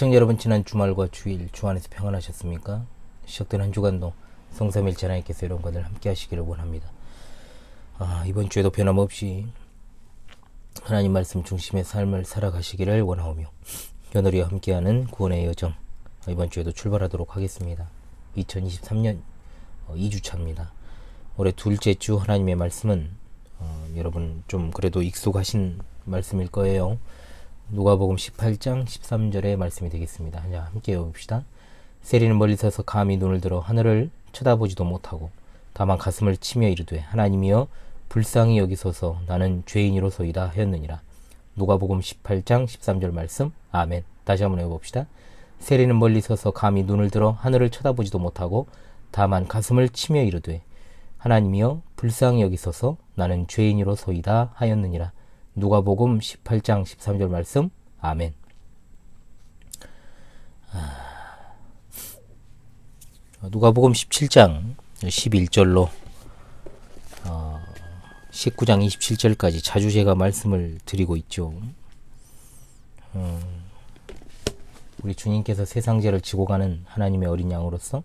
시청자 여러분, 지난 주말과 주일 주 안에서 평안하셨습니까? 시작된 한 주간도 성삼일체 하나님께서 여러분과들 함께 하시기를 원합니다. 이번 주에도 변함없이 하나님 말씀 중심의 삶을 살아가시기를 원하오며, 며느리와 함께하는 구원의 여정, 이번 주에도 출발하도록 하겠습니다. 2023년 2주차입니다. 올해 둘째 주 하나님의 말씀은 여러분 좀 그래도 익숙하신 말씀일 거예요. 누가복음 18장 13절의 말씀이 되겠습니다. 자, 함께 읽어봅시다. 세리는 멀리 서서 감히 눈을 들어 하늘을 쳐다보지도 못하고 다만 가슴을 치며 이르되, 하나님이여 불쌍히 여기소서, 나는 죄인이로소이다 하였느니라. 누가복음 18장 13절 말씀. 아멘. 다시 한번 읽어봅시다. 세리는 멀리 서서 감히 눈을 들어 하늘을 쳐다보지도 못하고 다만 가슴을 치며 이르되, 하나님이여 불쌍히 여기소서, 나는 죄인이로소이다 하였느니라. 누가복음 18장 13절 말씀. 아멘. 누가복음 17장 11절로 19장 27절까지 자주 제가 말씀을 드리고 있죠. 우리 주님께서 세상죄를 지고 가는 하나님의 어린 양으로서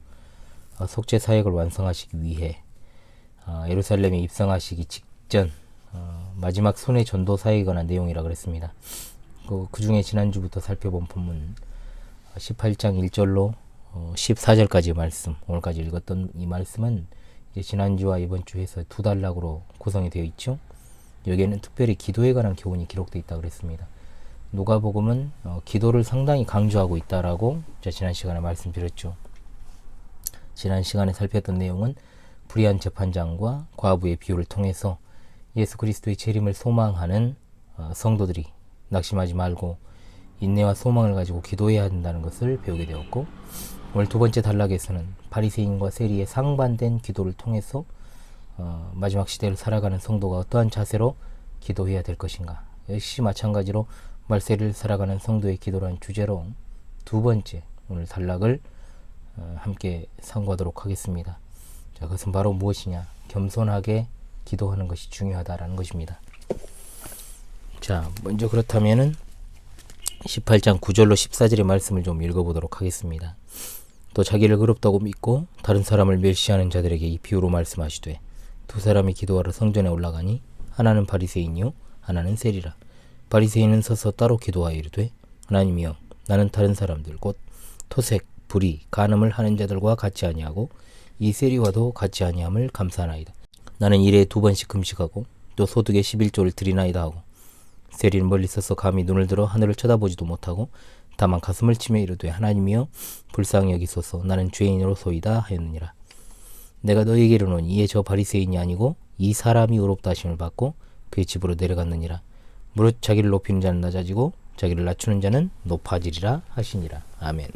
속죄 사역을 완성하시기 위해 예루살렘에 입성하시기 직전 마지막 손의 전도 사역에 관한 내용이라 그랬습니다. 그 중에 지난주부터 살펴본 본문 18장 1절로 14절까지의 말씀, 오늘까지 읽었던 이 말씀은 이제 지난주와 이번 주 해서 두 단락으로 구성이 되어 있죠. 여기에는 특별히 기도에 관한 교훈이 기록되어 있다고 그랬습니다. 누가복음은 기도를 상당히 강조하고 있다라고 지난 시간에 말씀드렸죠. 지난 시간에 살폈던 내용은 불의한 재판장과 과부의 비유를 통해서 예수 그리스도의 재림을 소망하는 성도들이 낙심하지 말고 인내와 소망을 가지고 기도해야 한다는 것을 배우게 되었고, 오늘 두 번째 단락에서는 바리새인과 세리의 상반된 기도를 통해서 마지막 시대를 살아가는 성도가 어떠한 자세로 기도해야 될 것인가, 역시 마찬가지로 말세를 살아가는 성도의 기도라는 주제로 두 번째 오늘 단락을 함께 상고하도록 하겠습니다. 자, 그것은 바로 무엇이냐? 겸손하게 기도하는 것이 중요하다라는 것입니다. 자, 먼저 그렇다면은 18장 9절로 14절의 말씀을 좀 읽어보도록 하겠습니다. 또 자기를 의롭다고 믿고 다른 사람을 멸시하는 자들에게 이 비유로 말씀하시되, 두 사람이 기도하러 성전에 올라가니 하나는 바리새인이요 하나는 세리라. 바리새인은 서서 따로 기도하여 이르되, 하나님이여 나는 다른 사람들 곧 토색, 불의, 간음을 하는 자들과 같이 아니하고 이 세리와도 같이 아니함을 감사하나이다. 나는 일에 2번씩 금식하고 또 소득의 11조를 드리나이다 하고, 세리는 멀리 서서 감히 눈을 들어 하늘을 쳐다보지도 못하고 다만 가슴을 치며 이르되, 하나님이여 불쌍히 여기소서, 나는 죄인으로소이다 하였느니라. 내가 너희에게 이르노니 이에 저 바리새인이 아니고 이 사람이 의롭다 하심을 받고 그의 집으로 내려갔느니라. 무릇 자기를 높이는 자는 낮아지고 자기를 낮추는 자는 높아지리라 하시니라. 아멘.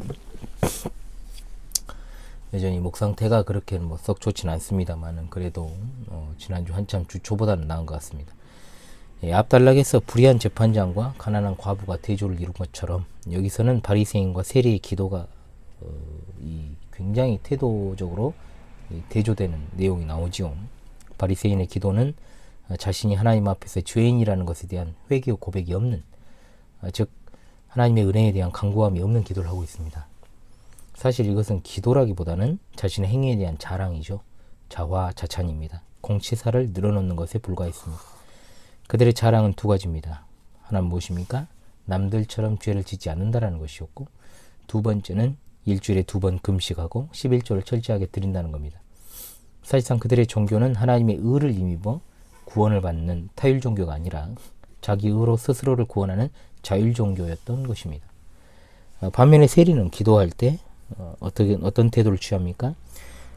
여전히 목 상태가 그렇게 썩 좋지는 않습니다만은 그래도 지난주 한참 주 초보다는 나은 것 같습니다. 앞단락에서 불의한 재판장과 가난한 과부가 대조를 이룬 것처럼 여기서는 바리새인과 세리의 기도가 굉장히 태도적으로 대조되는 내용이 나오지요. 바리새인의 기도는 자신이 하나님 앞에서 죄인이라는 것에 대한 회개와 고백이 없는, 즉 하나님의 은혜에 대한 간구함이 없는 기도를 하고 있습니다. 사실 이것은 기도라기보다는 자신의 행위에 대한 자랑이죠. 자화자찬입니다. 공치사를 늘어놓는 것에 불과했습니다. 그들의 자랑은 두 가지입니다. 하나는 무엇입니까? 남들처럼 죄를 짓지 않는다라는 것이었고, 두 번째는 일주일에 2번 금식하고 11조를 철저하게 드린다는 겁니다. 사실상 그들의 종교는 하나님의 의를 힘입어 구원을 받는 타율 종교가 아니라 자기 의로 스스로를 구원하는 자율 종교였던 것입니다. 반면에 세리는 기도할 때 어떤 태도를 취합니까?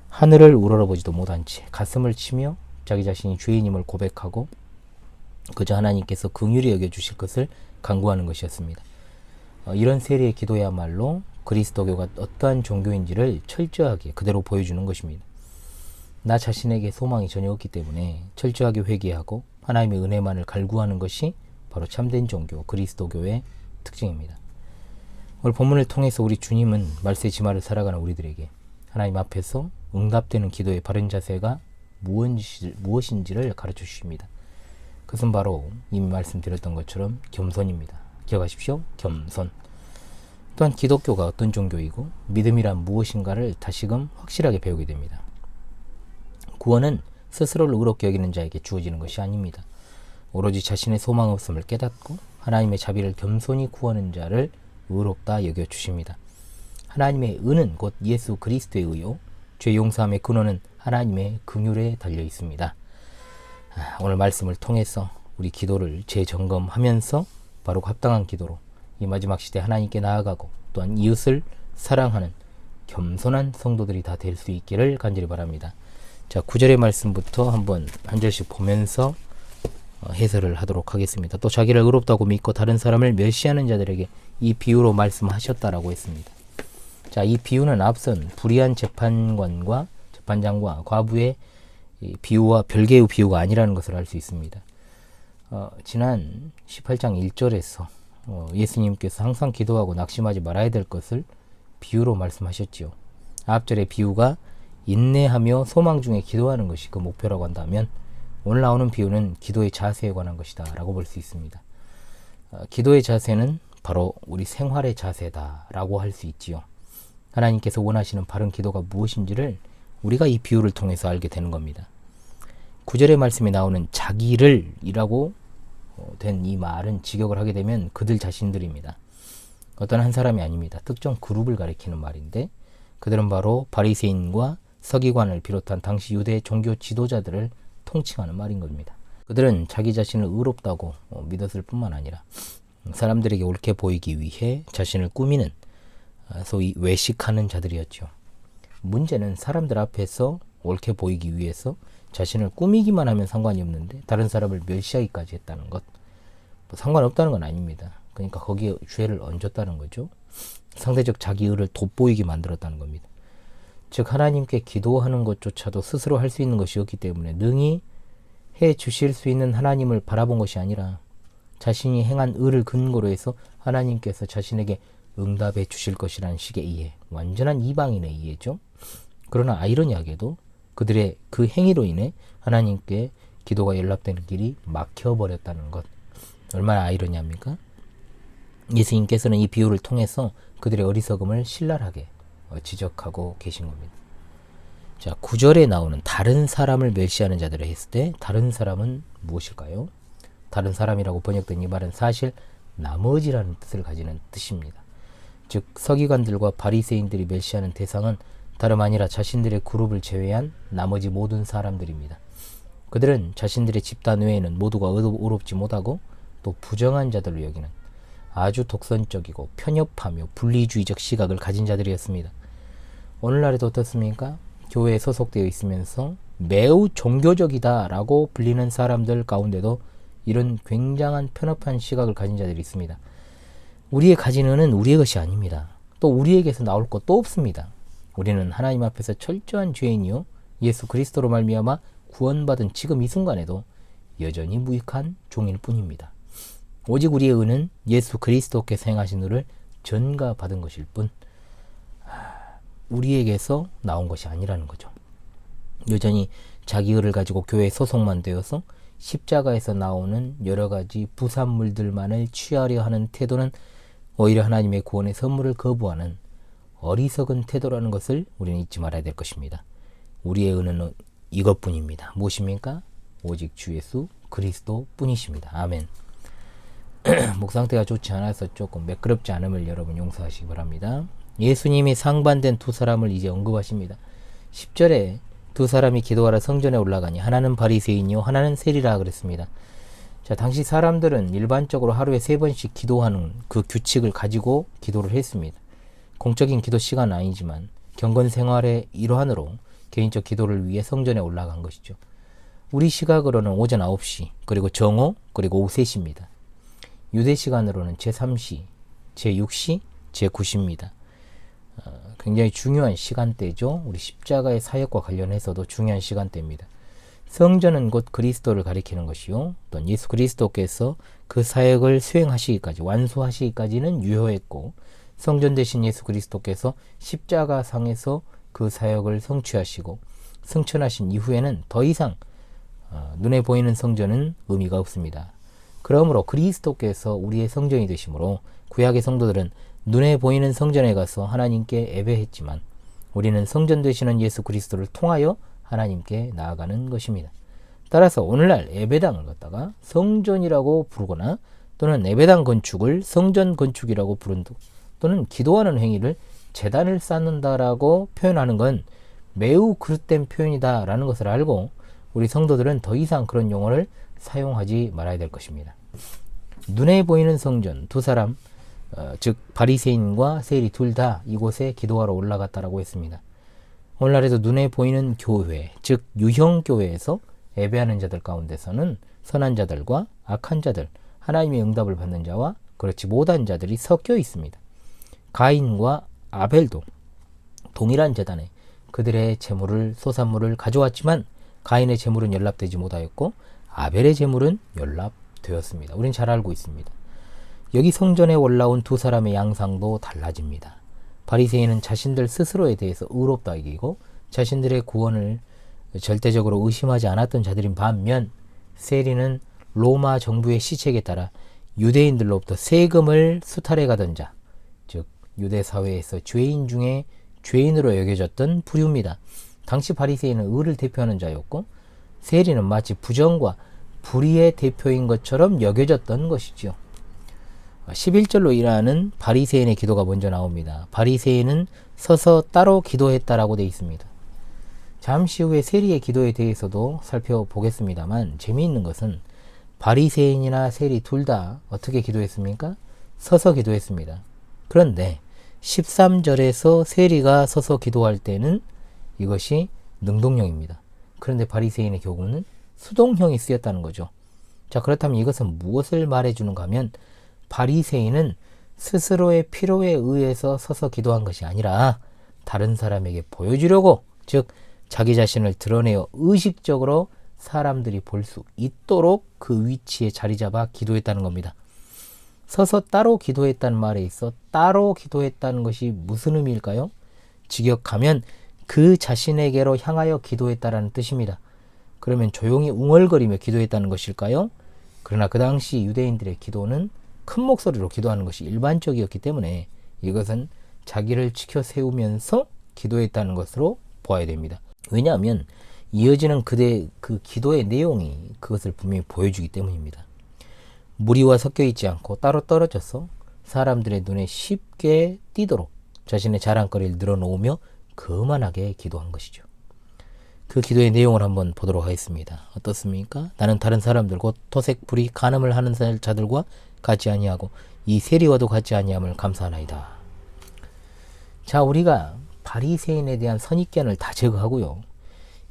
하늘을 우러러보지도 못한 채 가슴을 치며 자기 자신이 죄인임을 고백하고 그저 하나님께서 긍휼히 여겨주실 것을 간구하는 것이었습니다. 이런 세리의 기도야말로 그리스도교가 어떠한 종교인지를 철저하게 그대로 보여주는 것입니다. 나 자신에게 소망이 전혀 없기 때문에 철저하게 회개하고 하나님의 은혜만을 갈구하는 것이 바로 참된 종교, 그리스도교의 특징입니다. 오늘 본문을 통해서 우리 주님은 말세 지마를 살아가는 우리들에게 하나님 앞에서 응답되는 기도의 바른 자세가 무엇인지를 가르쳐 주십니다. 그것은 바로 이미 말씀드렸던 것처럼 겸손입니다. 기억하십시오. 겸손. 또한 기독교가 어떤 종교이고 믿음이란 무엇인가를 다시금 확실하게 배우게 됩니다. 구원은 스스로를 의롭게 여기는 자에게 주어지는 것이 아닙니다. 오로지 자신의 소망 없음을 깨닫고 하나님의 자비를 겸손히 구하는 자를 의롭다 여겨주십니다. 하나님의 은은 곧 예수 그리스도의 의요, 죄 용서함의 근원은 하나님의 긍휼에 달려 있습니다. 오늘 말씀을 통해서 우리 기도를 재점검하면서 바로 합당한 기도로 이 마지막 시대 하나님께 나아가고 또한 이웃을 사랑하는 겸손한 성도들이 다 될 수 있기를 간절히 바랍니다. 자, 9절의 말씀부터 한번 한 절씩 보면서 해설을 하도록 하겠습니다. 또 자기를 의롭다고 믿고 다른 사람을 멸시하는 자들에게 이 비유로 말씀하셨다라고 했습니다. 자, 이 비유는 앞선 불의한 재판장과 과부의 비유와 별개의 비유가 아니라는 것을 알 수 있습니다. 지난 18장 1절에서 예수님께서 항상 기도하고 낙심하지 말아야 될 것을 비유로 말씀하셨지요. 앞절의 비유가 인내하며 소망 중에 기도하는 것이 그 목표라고 한다면 오늘 나오는 비유는 기도의 자세에 관한 것이다 라고 볼 수 있습니다. 기도의 자세는 바로 우리 생활의 자세다 라고 할 수 있지요. 하나님께서 원하시는 바른 기도가 무엇인지를 우리가 이 비유를 통해서 알게 되는 겁니다. 9절의 말씀에 나오는 자기를 이라고 된 이 말은 직역을 하게 되면 그들 자신들입니다. 어떤 한 사람이 아닙니다. 특정 그룹을 가리키는 말인데 그들은 바로 바리새인과 서기관을 비롯한 당시 유대 종교 지도자들을 통칭하는 말인 겁니다. 그들은 자기 자신을 의롭다고 믿었을 뿐만 아니라 사람들에게 옳게 보이기 위해 자신을 꾸미는 소위 외식하는 자들이었죠. 문제는 사람들 앞에서 옳게 보이기 위해서 자신을 꾸미기만 하면 상관이 없는데 다른 사람을 멸시하기까지 했다는 것, 상관없다는 건 아닙니다. 그러니까 거기에 죄를 얹었다는 거죠. 상대적 자기의를 돋보이게 만들었다는 겁니다. 즉 하나님께 기도하는 것조차도 스스로 할 수 있는 것이었기 때문에 능히 해 주실 수 있는 하나님을 바라본 것이 아니라 자신이 행한 의를 근거로 해서 하나님께서 자신에게 응답해 주실 것이라는 식의 이해, 완전한 이방인의 이해죠. 그러나 아이러니하게도 그들의 그 행위로 인해 하나님께 기도가 연락되는 길이 막혀버렸다는 것, 얼마나 아이러니합니까? 예수님께서는 이 비유를 통해서 그들의 어리석음을 신랄하게 지적하고 계신 겁니다. 자, 9절에 나오는 다른 사람을 멸시하는 자들을 했을 때 다른 사람은 무엇일까요? 다른 사람이라고 번역된 이 말은 사실 나머지라는 뜻을 가지는 뜻입니다. 즉 서기관들과 바리새인들이 멸시하는 대상은 다름 아니라 자신들의 그룹을 제외한 나머지 모든 사람들입니다. 그들은 자신들의 집단 외에는 모두가 의롭지 못하고 또 부정한 자들로 여기는 아주 독선적이고 편협하며 분리주의적 시각을 가진 자들이었습니다. 오늘날에도 어떻습니까? 교회에 소속되어 있으면서 매우 종교적이다라고 불리는 사람들 가운데도 이런 굉장한 편협한 시각을 가진 자들이 있습니다. 우리의 가진 은은 우리의 것이 아닙니다. 또 우리에게서 나올 것도 없습니다. 우리는 하나님 앞에서 철저한 죄인이요 예수 그리스도로 말미암아 구원받은 지금 이 순간에도 여전히 무익한 종일 뿐입니다. 오직 우리의 은은 예수 그리스도께서 행하신 의를 전가받은 것일 뿐 우리에게서 나온 것이 아니라는 거죠. 여전히 자기 의를 가지고 교회에 소속만 되어서 십자가에서 나오는 여러 가지 부산물들만을 취하려 하는 태도는 오히려 하나님의 구원의 선물을 거부하는 어리석은 태도라는 것을 우리는 잊지 말아야 될 것입니다. 우리의 은은 이것뿐입니다. 무엇입니까? 오직 주 예수 그리스도 뿐이십니다. 아멘. 목 상태가 좋지 않아서 조금 매끄럽지 않음을 여러분 용서하시기 바랍니다. 예수님이 상반된 두 사람을 이제 언급하십니다. 10절에 두 사람이 기도하러 성전에 올라가니 하나는 바리새인이요 하나는 세리라 그랬습니다. 자, 당시 사람들은 일반적으로 하루에 3번씩 기도하는 그 규칙을 가지고 기도를 했습니다. 공적인 기도 시간은 아니지만 경건 생활의 일환으로 개인적 기도를 위해 성전에 올라간 것이죠. 우리 시각으로는 오전 9시, 그리고 정오, 그리고 오후 3시입니다. 유대 시간으로는 제3시, 제6시, 제9시입니다. 굉장히 중요한 시간대죠. 우리 십자가의 사역과 관련해서도 중요한 시간대입니다. 성전은 곧 그리스도를 가리키는 것이요. 또 예수 그리스도께서 그 사역을 수행하시기까지, 완수하시기까지는 유효했고 성전 대신 예수 그리스도께서 십자가상에서 그 사역을 성취하시고 승천하신 이후에는 더 이상 눈에 보이는 성전은 의미가 없습니다. 그러므로 그리스도께서 우리의 성전이 되심으로 구약의 성도들은 눈에 보이는 성전에 가서 하나님께 예배했지만 우리는 성전 되시는 예수 그리스도를 통하여 하나님께 나아가는 것입니다. 따라서 오늘날 예배당을 갖다가 성전이라고 부르거나 또는 예배당 건축을 성전 건축이라고 부른다 또는 기도하는 행위를 제단을 쌓는다라고 표현하는 건 매우 그릇된 표현이다라는 것을 알고 우리 성도들은 더 이상 그런 용어를 사용하지 말아야 될 것입니다. 눈에 보이는 성전 두 사람 즉 바리새인과 세리 둘 다 이곳에 기도하러 올라갔다라고 했습니다. 오늘날에도 눈에 보이는 교회 즉 유형교회에서 예배하는 자들 가운데서는 선한 자들과 악한 자들 하나님의 응답을 받는 자와 그렇지 못한 자들이 섞여 있습니다. 가인과 아벨도 동일한 제단에 그들의 제물을 소산물을 가져왔지만 가인의 제물은 연락되지 못하였고 아벨의 제물은 연락되었습니다. 우린 잘 알고 있습니다. 여기 성전에 올라온 두 사람의 양상도 달라집니다. 바리새인은 자신들 스스로에 대해서 의롭다 이기고 자신들의 구원을 절대적으로 의심하지 않았던 자들인 반면 세리는 로마 정부의 시책에 따라 유대인들로부터 세금을 수탈해 가던 자, 즉 유대 사회에서 죄인 중에 죄인으로 여겨졌던 부류입니다. 당시 바리새인은 의를 대표하는 자였고 세리는 마치 부정과 불의의 대표인 것처럼 여겨졌던 것이지요. 11절로 일하는 바리새인의 기도가 먼저 나옵니다. 바리새인은 서서 따로 기도했다라고 되어 있습니다. 잠시 후에 세리의 기도에 대해서도 살펴보겠습니다만 재미있는 것은 바리새인이나 세리 둘 다 어떻게 기도했습니까? 서서 기도했습니다. 그런데 13절에서 세리가 서서 기도할 때는 이것이 능동형입니다. 그런데 바리새인의 경우는 수동형이 쓰였다는 거죠. 자, 그렇다면 이것은 무엇을 말해주는가 하면 바리새인은 스스로의 필요에 의해서 서서 기도한 것이 아니라 다른 사람에게 보여주려고 즉 자기 자신을 드러내어 의식적으로 사람들이 볼 수 있도록 그 위치에 자리 잡아 기도했다는 겁니다. 서서 따로 기도했다는 말에 있어 따로 기도했다는 것이 무슨 의미일까요? 직역하면 그 자신에게로 향하여 기도했다라는 뜻입니다. 그러면 조용히 웅얼거리며 기도했다는 것일까요? 그러나 그 당시 유대인들의 기도는 큰 목소리로 기도하는 것이 일반적이었기 때문에 이것은 자기를 지켜 세우면서 기도했다는 것으로 보아야 됩니다. 왜냐하면 이어지는 그 기도의 내용이 그것을 분명히 보여주기 때문입니다. 무리와 섞여 있지 않고 따로 떨어져서 사람들의 눈에 쉽게 띄도록 자신의 자랑거리를 늘어놓으며 거만하게 기도한 것이죠. 그 기도의 내용을 한번 보도록 하겠습니다. 어떻습니까? 나는 다른 사람들 곧 토색, 불의, 간음을 하는 자들과 같지 아니하고 이 세리와도 같지 아니함을 감사하나이다. 자, 우리가 바리새인에 대한 선입견을 다 제거하고요.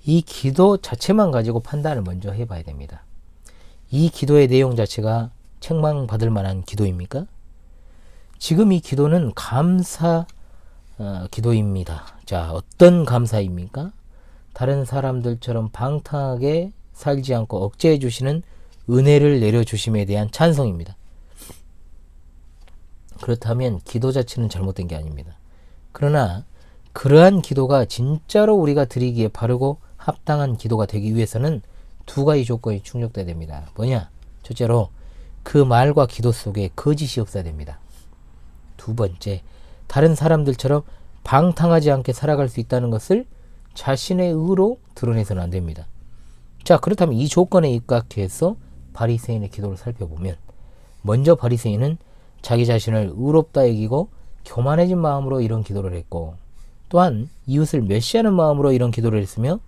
이 기도 자체만 가지고 판단을 먼저 해봐야 됩니다. 이 기도의 내용 자체가 책망받을 만한 기도입니까? 지금 이 기도는 감사 기도입니다. 자, 어떤 감사입니까? 다른 사람들처럼 방탕하게 살지 않고 억제해 주시는 은혜를 내려주심에 대한 찬송입니다. 그렇다면 기도 자체는 잘못된 게 아닙니다. 그러나 그러한 기도가 진짜로 우리가 드리기에 바르고 합당한 기도가 되기 위해서는 두 가지 조건이 충족돼야 됩니다. 뭐냐? 첫째로 그 말과 기도 속에 거짓이 없어야 됩니다. 두 번째, 다른 사람들처럼 방탕하지 않게 살아갈 수 있다는 것을 자신의 의로 드러내서는 안 됩니다. 자, 그렇다면 이 조건에 입각해서 바리새인의 기도를 살펴보면 먼저 바리새인은 자기 자신을 의롭다 여기고 교만해진 마음으로 이런 기도를 했고 또한 이웃을 멸시하는 마음으로 이런 기도를 했으며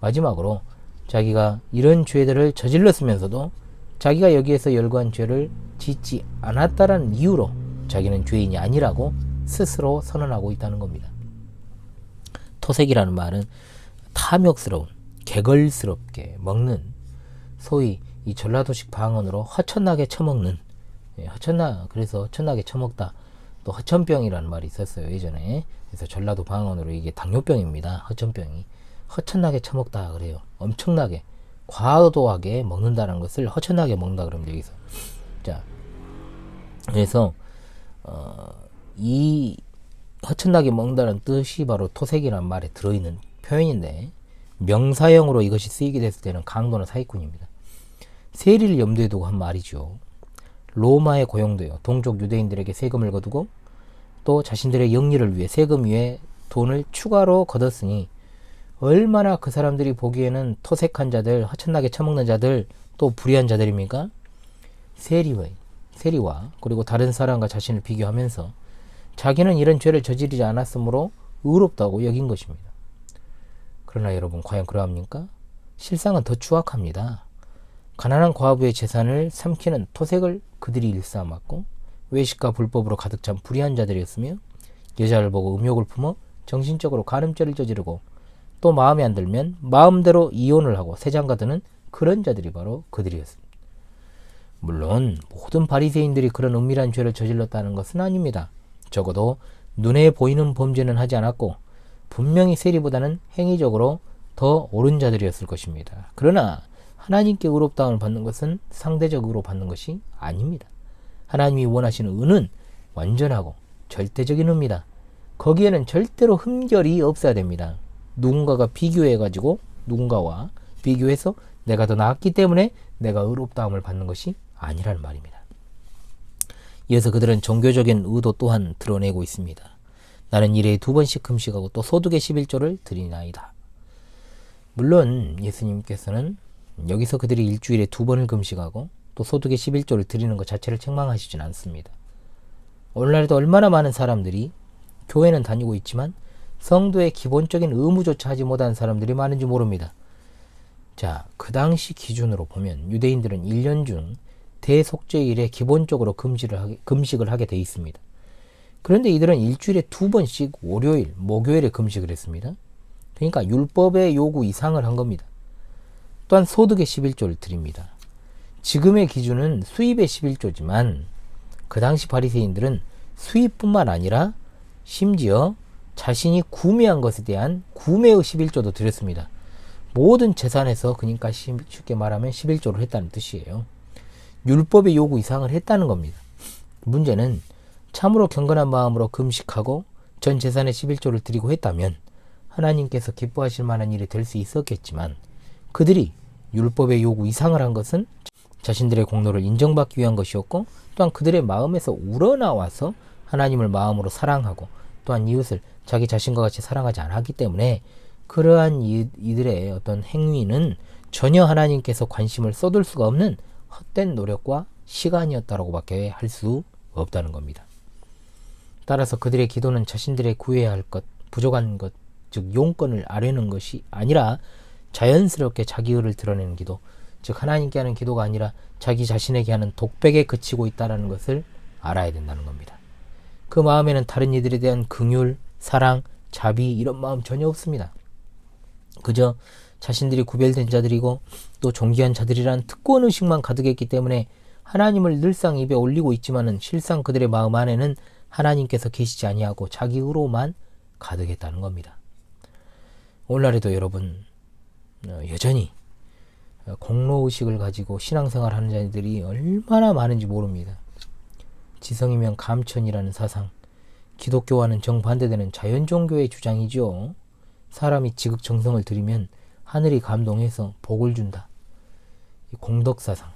마지막으로 자기가 이런 죄들을 저질렀으면서도 자기가 여기에서 열거한 죄를 짓지 않았다라는 이유로 자기는 죄인이 아니라고 스스로 선언하고 있다는 겁니다. 토색이라는 말은 탐욕스러운, 개걸스럽게 먹는, 소위 이 전라도식 방언으로 허천나게 처먹는, 그래서 허천나게 처먹다. 또 허천병이라는 말이 있었어요, 예전에. 그래서 전라도 방언으로 이게 당뇨병입니다. 허천병이. 허천나게 처먹다 그래요. 엄청나게 과도하게 먹는다는 것을 허천나게 먹는다 그러면 여기서. 자, 그래서 이 허천나게 먹는다는 뜻이 바로 토색이라는 말에 들어있는 표현인데 명사형으로 이것이 쓰이게 됐을 때는 강도나 사기꾼입니다. 세리를 염두에 두고 한 말이죠. 로마에 고용되어 동족 유대인들에게 세금을 거두고 또 자신들의 영리를 위해 세금 위에 돈을 추가로 걷었으니 얼마나 그 사람들이 보기에는 토색한 자들, 허천나게 처먹는 자들, 또 불의한 자들입니까? 세리와 그리고 다른 사람과 자신을 비교하면서 자기는 이런 죄를 저지르지 않았으므로 의롭다고 여긴 것입니다. 그러나 여러분, 과연 그러합니까? 실상은 더 추악합니다. 가난한 과부의 재산을 삼키는 토색을 그들이 일삼았고, 외식과 불법으로 가득 찬 불의한 자들이었으며, 여자를 보고 음욕을 품어 정신적으로 간음죄를 저지르고, 또 마음에 안 들면 마음대로 이혼을 하고 세장가 드는 그런 자들이 바로 그들이었습니다. 물론 모든 바리새인들이 그런 은밀한 죄를 저질렀다는 것은 아닙니다. 적어도 눈에 보이는 범죄는 하지 않았고 분명히 세리보다는 행위적으로 더 옳은 자들이었을 것입니다. 그러나 하나님께 의롭다움을 받는 것은 상대적 의로 받는 것이 아닙니다. 하나님이 원하시는 의는 완전하고 절대적인 의입니다. 거기에는 절대로 흠결이 없어야 됩니다. 누군가와 비교해서 내가 더 나았기 때문에 내가 의롭다움을 받는 것이 아니라는 말입니다. 이어서 그들은 종교적인 의도 또한 드러내고 있습니다. 나는 일에 2번씩 금식하고 또 소득의 11조를 드리나이다. 물론 예수님께서는 여기서 그들이 일주일에 2번을 금식하고 또 소득의 11조를 드리는 것 자체를 책망하시진 않습니다. 오늘날에도 얼마나 많은 사람들이 교회는 다니고 있지만 성도의 기본적인 의무조차 하지 못한 사람들이 많은지 모릅니다. 자, 그 당시 기준으로 보면 유대인들은 1년 중 대속죄일에 기본적으로 금식을 하게 돼 있습니다. 그런데 이들은 일주일에 2번씩 월요일, 목요일에 금식을 했습니다. 그러니까 율법의 요구 이상을 한 겁니다. 또한 소득의 11조를 드립니다. 지금의 기준은 수입의 11조지만 그 당시 바리새인들은 수입뿐만 아니라 심지어 자신이 구매한 것에 대한 구매의 11조도 드렸습니다. 모든 재산에서 그러니까 쉽게 말하면 11조를 했다는 뜻이에요. 율법의 요구 이상을 했다는 겁니다. 문제는 참으로 경건한 마음으로 금식하고 전 재산의 11조를 드리고 했다면 하나님께서 기뻐하실 만한 일이 될 수 있었겠지만 그들이 율법의 요구 이상을 한 것은 자신들의 공로를 인정받기 위한 것이었고 또한 그들의 마음에서 우러나와서 하나님을 마음으로 사랑하고 또한 이웃을 자기 자신과 같이 사랑하지 않았기 때문에 그러한 이들의 어떤 행위는 전혀 하나님께서 관심을 쏟을 수가 없는 헛된 노력과 시간이었다라고 밖에 할 수 없다는 겁니다. 따라서 그들의 기도는 자신들의 구해야 할 것, 부족한 것, 즉 용건을 아뢰는 것이 아니라 자연스럽게 자기 의를 드러내는 기도, 즉 하나님께 하는 기도가 아니라 자기 자신에게 하는 독백에 그치고 있다는 것을 알아야 된다는 겁니다. 그 마음에는 다른 이들에 대한 긍휼, 사랑, 자비 이런 마음 전혀 없습니다. 그저 자신들이 구별된 자들이고 또 존귀한 자들이란 특권 의식만 가득했기 때문에 하나님을 늘상 입에 올리고 있지만은 실상 그들의 마음 안에는 하나님께서 계시지 아니하고 자기 의로만 가득했다는 겁니다. 오늘날에도 여러분 여전히 공로의식을 가지고 신앙생활하는 자들이 얼마나 많은지 모릅니다. 지성이면 감천이라는 사상, 기독교와는 정반대되는 자연종교의 주장이죠. 사람이 지극정성을 들이면 하늘이 감동해서 복을 준다. 공덕사상,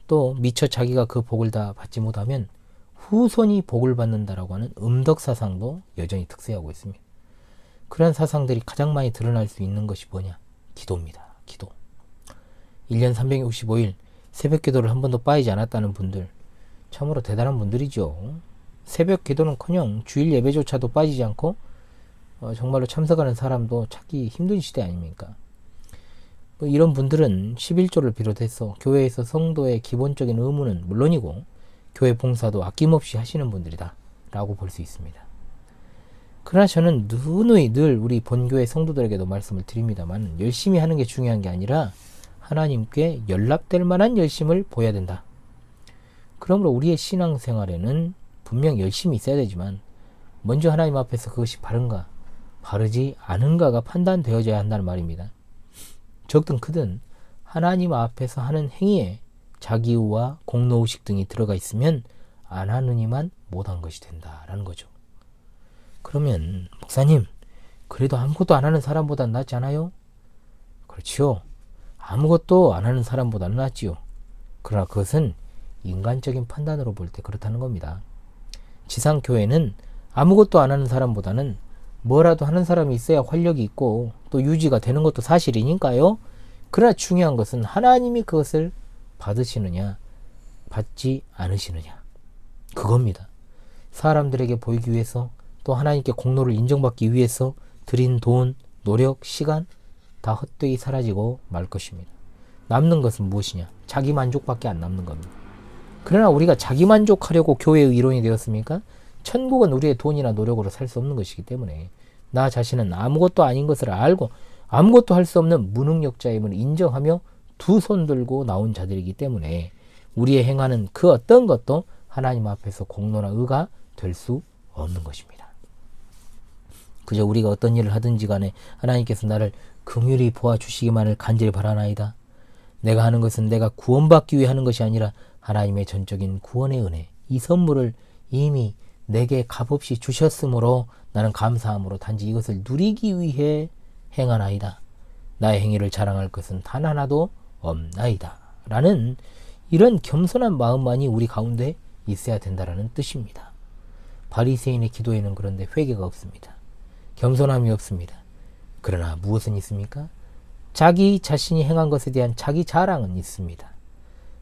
또 미처 자기가 그 복을 다 받지 못하면 후손이 복을 받는다라고 하는 음덕사상도 여전히 특세하고 있습니다. 그런 사상들이 가장 많이 드러날 수 있는 것이 뭐냐? 기도입니다. 기도. 1년 365일 새벽 기도를 한 번도 빠지지 않았다는 분들 참으로 대단한 분들이죠. 새벽 기도는커녕 주일 예배조차도 빠지지 않고 정말로 참석하는 사람도 찾기 힘든 시대 아닙니까? 이런 분들은 11조를 비롯해서 교회에서 성도의 기본적인 의무는 물론이고 교회 봉사도 아낌없이 하시는 분들이다 라고 볼 수 있습니다. 그러나 저는 누누이 늘 우리 본교회 성도들에게도 말씀을 드립니다만 열심히 하는 게 중요한 게 아니라 하나님께 연락될 만한 열심을 보여야 된다. 그러므로 우리의 신앙생활에는 분명 열심히 있어야 되지만 먼저 하나님 앞에서 그것이 바른가 바르지 않은가가 판단되어져야 한다는 말입니다. 적든 크든 하나님 앞에서 하는 행위에 자기의와 공로의식 등이 들어가 있으면 안 하느니만 못한 것이 된다라는 거죠. 그러면 목사님 그래도 아무것도 안 하는 사람보다 낫지 않아요? 그렇지요. 아무것도 안 하는 사람보다는 낫지요. 그러나 그것은 인간적인 판단으로 볼 때 그렇다는 겁니다. 지상교회는 아무것도 안 하는 사람보다는 뭐라도 하는 사람이 있어야 활력이 있고 또 유지가 되는 것도 사실이니까요. 그러나 중요한 것은 하나님이 그것을 받으시느냐 받지 않으시느냐 그겁니다. 사람들에게 보이기 위해서 또 하나님께 공로를 인정받기 위해서 들인 돈, 노력, 시간 다 헛되이 사라지고 말 것입니다. 남는 것은 무엇이냐? 자기 만족밖에 안 남는 겁니다. 그러나 우리가 자기 만족하려고 교회의 일원이 되었습니까? 천국은 우리의 돈이나 노력으로 살 수 없는 것이기 때문에 나 자신은 아무것도 아닌 것을 알고 아무것도 할 수 없는 무능력자임을 인정하며 두 손 들고 나온 자들이기 때문에 우리의 행하는 그 어떤 것도 하나님 앞에서 공로나 의가 될 수 없는 것입니다. 그저 우리가 어떤 일을 하든지 간에 하나님께서 나를 긍휼히 보아주시기만을 간절히 바라나이다. 내가 하는 것은 내가 구원받기 위해 하는 것이 아니라 하나님의 전적인 구원의 은혜, 이 선물을 이미 내게 값없이 주셨으므로 나는 감사함으로 단지 이것을 누리기 위해 행하나이다. 나의 행위를 자랑할 것은 단 하나도 없나이다. 라는 이런 겸손한 마음만이 우리 가운데 있어야 된다라는 뜻입니다. 바리새인의 기도에는 그런데 회개가 없습니다. 겸손함이 없습니다. 그러나 무엇은 있습니까? 자기 자신이 행한 것에 대한 자기 자랑은 있습니다.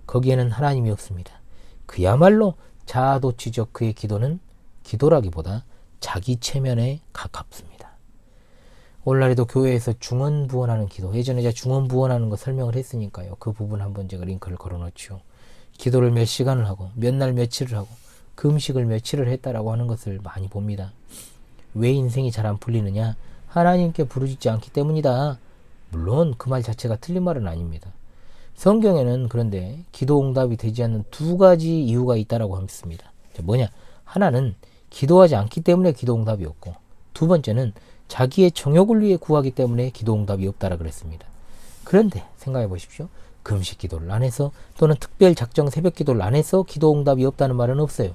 거기에는 하나님이 없습니다. 그야말로 자아도취적 그의 기도는 기도라기보다 자기 체면에 가깝습니다. 오늘날에도 교회에서 중언부언하는 기도, 예전에 제가 중언부언하는 거 설명을 했으니까요. 그 부분 한번 제가 링크를 걸어놓죠. 기도를 몇 시간을 하고 몇 날 며칠을 하고 금식을 며칠을 했다라고 하는 것을 많이 봅니다. 왜 인생이 잘 안 풀리느냐? 하나님께 부르짖지 않기 때문이다. 물론 그 말 자체가 틀린 말은 아닙니다. 성경에는 그런데 기도 응답이 되지 않는 두 가지 이유가 있다라고 했습니다. 뭐냐? 하나는 기도하지 않기 때문에 기도 응답이 없고, 두 번째는 자기의 정욕을 위해 구하기 때문에 기도 응답이 없다라 그랬습니다. 그런데 생각해 보십시오. 금식 기도를 안 해서 또는 특별 작정 새벽 기도를 안 해서 기도 응답이 없다는 말은 없어요.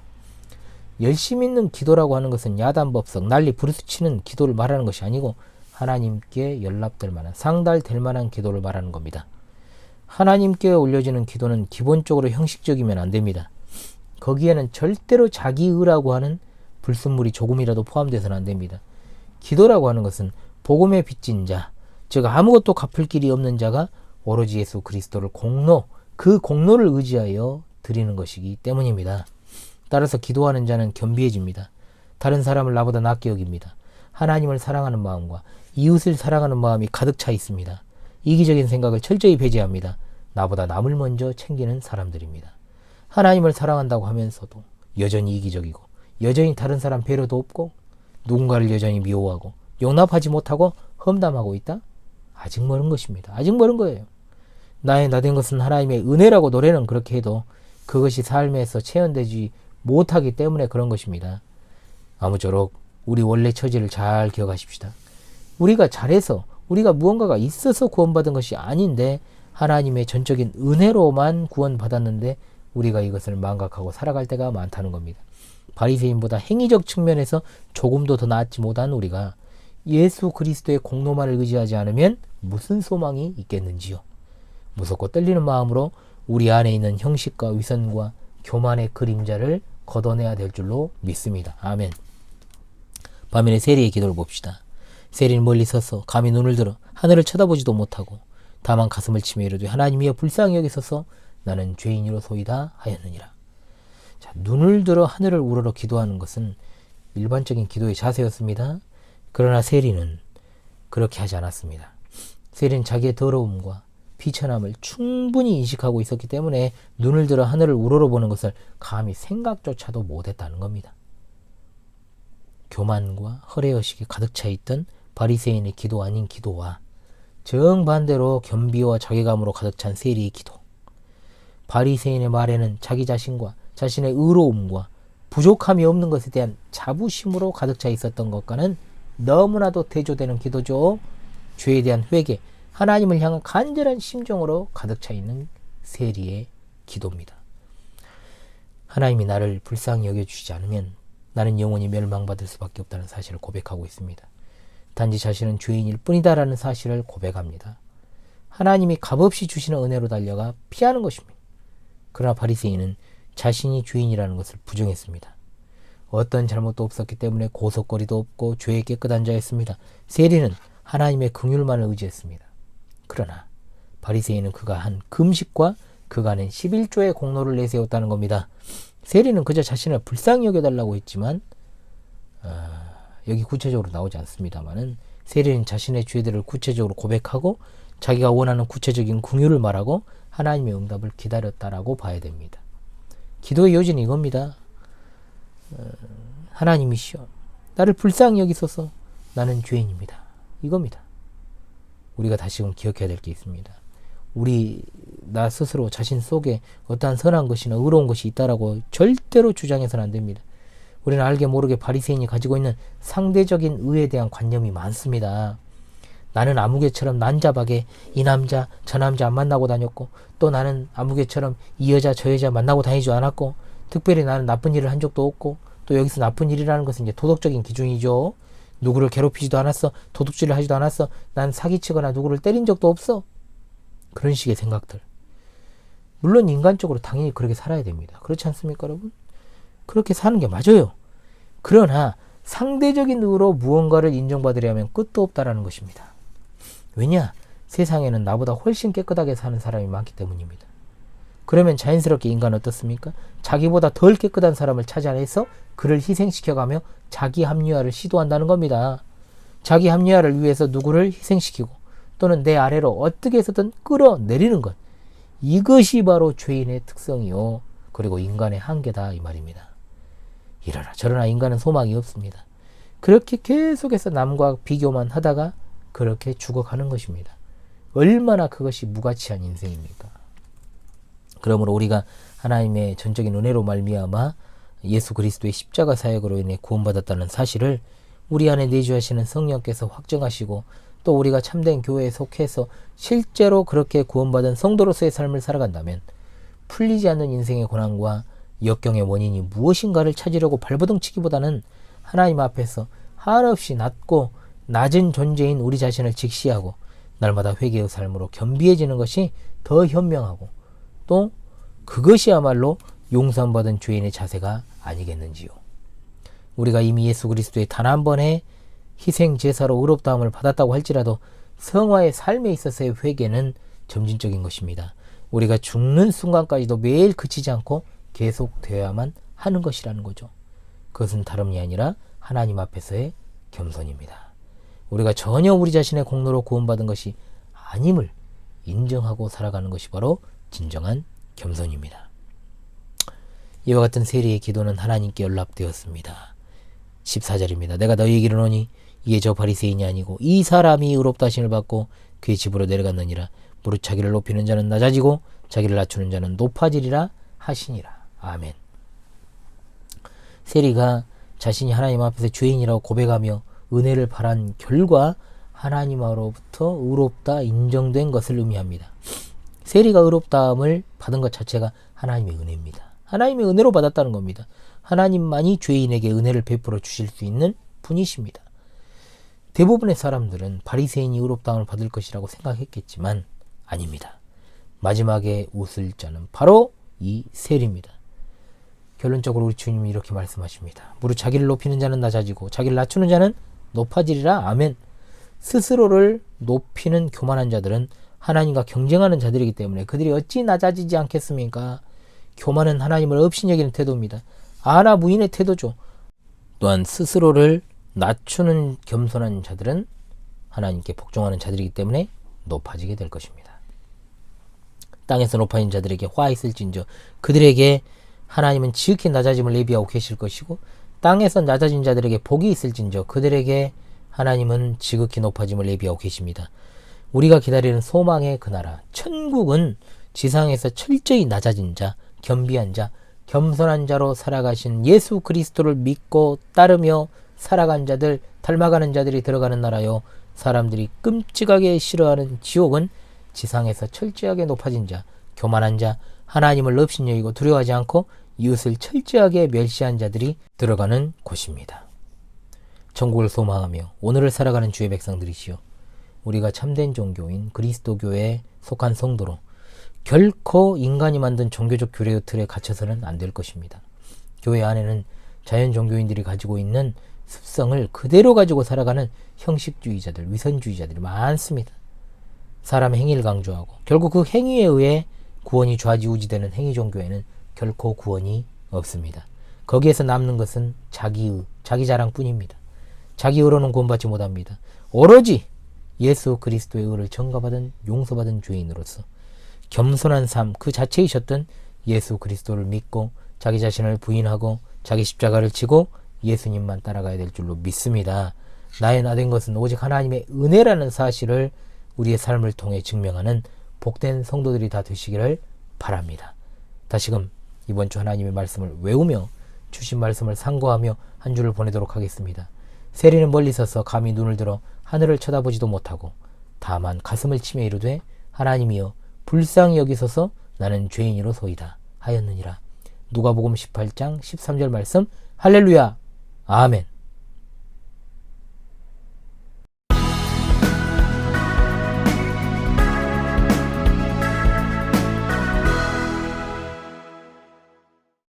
열심히 있는 기도라고 하는 것은 야단법석, 난리 부르스치는 기도를 말하는 것이 아니고 하나님께 연락될 만한, 상달될 만한 기도를 말하는 겁니다. 하나님께 올려지는 기도는 기본적으로 형식적이면 안 됩니다. 거기에는 절대로 자기의라고 하는 불순물이 조금이라도 포함돼서는 안 됩니다. 기도라고 하는 것은 복음에 빚진 자, 즉 아무것도 갚을 길이 없는 자가 오로지 예수 그리스도를 그 공로를 의지하여 드리는 것이기 때문입니다. 따라서 기도하는 자는 겸비해집니다. 다른 사람을 나보다 낫게 여깁니다. 하나님을 사랑하는 마음과 이웃을 사랑하는 마음이 가득 차 있습니다. 이기적인 생각을 철저히 배제합니다. 나보다 남을 먼저 챙기는 사람들입니다. 하나님을 사랑한다고 하면서도 여전히 이기적이고 여전히 다른 사람 배려도 없고 누군가를 여전히 미워하고 용납하지 못하고 험담하고 있다? 아직 멀은 것입니다. 아직 멀은 거예요. 나의 나된 것은 하나님의 은혜라고 노래는 그렇게 해도 그것이 삶에서 체현되지 못하기 때문에 그런 것입니다. 아무쪼록 우리 원래 처지를 잘 기억하십시다. 우리가 잘해서 우리가 무언가가 있어서 구원받은 것이 아닌데 하나님의 전적인 은혜로만 구원받았는데 우리가 이것을 망각하고 살아갈 때가 많다는 겁니다. 바리새인보다 행위적 측면에서 조금도 더 낫지 못한 우리가 예수 그리스도의 공로만을 의지하지 않으면 무슨 소망이 있겠는지요. 무섭고 떨리는 마음으로 우리 안에 있는 형식과 위선과 교만의 그림자를 걷어내야 될 줄로 믿습니다. 아멘. 반면에 세리의 기도를 봅시다. 세리는 멀리 서서 감히 눈을 들어 하늘을 쳐다보지도 못하고 다만 가슴을 치며 이르되 하나님이여 불쌍히 여기소서 나는 죄인이로소이다 하였느니라. 자, 눈을 들어 하늘을 우러러 기도하는 것은 일반적인 기도의 자세였습니다. 그러나 세리는 그렇게 하지 않았습니다. 세리는 자기의 더러움과 비천함을 충분히 인식하고 있었기 때문에 눈을 들어 하늘을 우러러보는 것을 감히 생각조차도 못했다는 겁니다. 교만과 허례의식이 가득 차 있던 바리새인의 기도 아닌 기도와 정반대로 겸비와 자괴감으로 가득 찬 세리의 기도. 바리새인의 말에는 자기 자신과 자신의 의로움과 부족함이 없는 것에 대한 자부심으로 가득 차 있었던 것과는 너무나도 대조되는 기도죠. 죄에 대한 회개, 하나님을 향한 간절한 심정으로 가득 차 있는 세리의 기도입니다. 하나님이 나를 불쌍히 여겨주시지 않으면 나는 영원히 멸망받을 수밖에 없다는 사실을 고백하고 있습니다. 단지 자신은 죄인일 뿐이다라는 사실을 고백합니다. 하나님이 값없이 주시는 은혜로 달려가 피하는 것입니다. 그러나 바리새인은 자신이 죄인이라는 것을 부정했습니다. 어떤 잘못도 없었기 때문에 고속거리도 없고 죄에 깨끗한 자였습니다. 세리는 하나님의 긍휼만을 의지했습니다. 그러나 바리새인은 그가 한 금식과 그가 낸 11조의 공로를 내세웠다는 겁니다. 세리는 그저 자신을 불쌍히 여겨달라고 했지만 여기 구체적으로 나오지 않습니다만은 세리는 자신의 죄들을 구체적으로 고백하고 자기가 원하는 구체적인 긍휼을 말하고 하나님의 응답을 기다렸다라고 봐야 됩니다. 기도의 요지는 이겁니다. 하나님이시여 나를 불쌍히 여기소서 나는 죄인입니다. 이겁니다. 우리가 다시금 기억해야 될 게 있습니다. 나 스스로 자신 속에 어떠한 선한 것이나 의로운 것이 있다라고 절대로 주장해서는 안 됩니다. 우리는 알게 모르게 바리새인이 가지고 있는 상대적인 의에 대한 관념이 많습니다. 나는 아무개처럼 난잡하게 이 남자 저 남자 안 만나고 다녔고, 또 나는 아무개처럼 이 여자 저 여자 만나고 다니지 않았고, 특별히 나는 나쁜 일을 한 적도 없고, 또 여기서 나쁜 일이라는 것은 이제 도덕적인 기준이죠. 누구를 괴롭히지도 않았어, 도둑질을 하지도 않았어, 난 사기치거나 누구를 때린 적도 없어. 그런 식의 생각들. 물론 인간적으로 당연히 그렇게 살아야 됩니다. 그렇지 않습니까, 여러분? 그렇게 사는 게 맞아요. 그러나 상대적인 의로 무언가를 인정받으려면 끝도 없다라는 것입니다. 왜냐? 세상에는 나보다 훨씬 깨끗하게 사는 사람이 많기 때문입니다. 그러면 자연스럽게 인간은 어떻습니까? 자기보다 덜 깨끗한 사람을 찾아내서 그를 희생시켜가며 자기 합리화를 시도한다는 겁니다. 자기 합리화를 위해서 누구를 희생시키고 또는 내 아래로 어떻게 해서든 끌어내리는 것. 이것이 바로 죄인의 특성이요. 그리고 인간의 한계다 이 말입니다. 이러나 저러나 인간은 소망이 없습니다. 그렇게 계속해서 남과 비교만 하다가 그렇게 죽어가는 것입니다. 얼마나 그것이 무가치한 인생입니까? 그러므로 우리가 하나님의 전적인 은혜로 말미암아 예수 그리스도의 십자가 사역으로 인해 구원받았다는 사실을 우리 안에 내주하시는 성령께서 확증하시고, 또 우리가 참된 교회에 속해서 실제로 그렇게 구원받은 성도로서의 삶을 살아간다면 풀리지 않는 인생의 고난과 역경의 원인이 무엇인가를 찾으려고 발버둥치기보다는 하나님 앞에서 한없이 낮은 존재인 우리 자신을 직시하고 날마다 회개의 삶으로 겸비해지는 것이 더 현명하고, 또 그것이야말로 용서받은 죄인의 자세가 아니겠는지요. 우리가 이미 예수 그리스도의 단 한 번의 희생 제사로 의롭다함을 받았다고 할지라도 성화의 삶에 있어서의 회개는 점진적인 것입니다. 우리가 죽는 순간까지도 매일 그치지 않고 계속되어야만 하는 것이라는 거죠. 그것은 다름이 아니라 하나님 앞에서의 겸손입니다. 우리가 전혀 우리 자신의 공로로 구원받은 것이 아님을 인정하고 살아가는 것이 바로 진정한 겸손입니다. 이와 같은 세리의 기도는 하나님께 연락되었습니다. 14절입니다. 내가 너희에게 이르노니 이에 저 바리새인이 아니고 이 사람이 의롭다 하심을 받고 그의 집으로 내려갔느니라. 무릇 자기를 높이는 자는 낮아지고 자기를 낮추는 자는 높아지리라 하시니라. 아멘. 세리가 자신이 하나님 앞에서 죄인이라고 고백하며 은혜를 바란 결과 하나님으로부터 의롭다 인정된 것을 의미합니다. 세리가 의롭다함을 받은 것 자체가 하나님의 은혜입니다. 하나님의 은혜로 받았다는 겁니다. 하나님만이 죄인에게 은혜를 베풀어 주실 수 있는 분이십니다. 대부분의 사람들은 바리새인이 의롭다함을 받을 것이라고 생각했겠지만 아닙니다. 마지막에 웃을 자는 바로 이 세리입니다. 결론적으로 우리 주님이 이렇게 말씀하십니다. 무릇 자기를 높이는 자는 낮아지고 자기를 낮추는 자는 높아지리라. 아멘. 스스로를 높이는 교만한 자들은 하나님과 경쟁하는 자들이기 때문에 그들이 어찌 낮아지지 않겠습니까? 교만은 하나님을 업신여기는 태도입니다. 아나무인의 태도죠. 또한 스스로를 낮추는 겸손한 자들은 하나님께 복종하는 자들이기 때문에 높아지게 될 것입니다. 땅에서 높아진 자들에게 화 있을진저 그들에게 하나님은 지극히 낮아짐을 예비하고 계실 것이고, 땅에서 낮아진 자들에게 복이 있을진저 그들에게 하나님은 지극히 높아짐을 예비하고 계십니다. 우리가 기다리는 소망의 그 나라 천국은 지상에서 철저히 낮아진 자, 겸비한 자, 겸손한 자로 살아가신 예수 그리스도를 믿고 따르며 살아간 자들, 닮아가는 자들이 들어가는 나라요. 사람들이 끔찍하게 싫어하는 지옥은 지상에서 철저하게 높아진 자, 교만한 자, 하나님을 업신여기고 두려워하지 않고 이웃을 철저하게 멸시한 자들이 들어가는 곳입니다. 천국을 소망하며 오늘을 살아가는 주의 백성들이시여, 우리가 참된 종교인 그리스도교에 속한 성도로 결코 인간이 만든 종교적 규례의 틀에 갇혀서는 안 될 것입니다. 교회 안에는 자연 종교인들이 가지고 있는 습성을 그대로 가지고 살아가는 형식주의자들, 위선주의자들이 많습니다. 사람의 행위를 강조하고 결국 그 행위에 의해 구원이 좌지우지되는 행위 종교에는 결코 구원이 없습니다. 거기에서 남는 것은 자기의, 자기 자랑뿐입니다. 자기 의로는 구원받지 못합니다. 오로지 예수 그리스도의 의를 전가받은 용서받은 죄인으로서 겸손한 삶 그 자체이셨던 예수 그리스도를 믿고 자기 자신을 부인하고 자기 십자가를 지고 예수님만 따라가야 될 줄로 믿습니다. 나의 나 된 것은 오직 하나님의 은혜라는 사실을 우리의 삶을 통해 증명하는 복된 성도들이 다 되시기를 바랍니다. 다시금 이번 주 하나님의 말씀을 외우며 주신 말씀을 상고하며 한 주를 보내도록 하겠습니다. 세리는 멀리 서서 감히 눈을 들어 하늘을 쳐다보지도 못하고 다만 가슴을 치며 이르되 하나님이여 불쌍히 여기소서 나는 죄인이로소이다 하였느니라. 누가복음 18장 13절 말씀. 할렐루야. 아멘.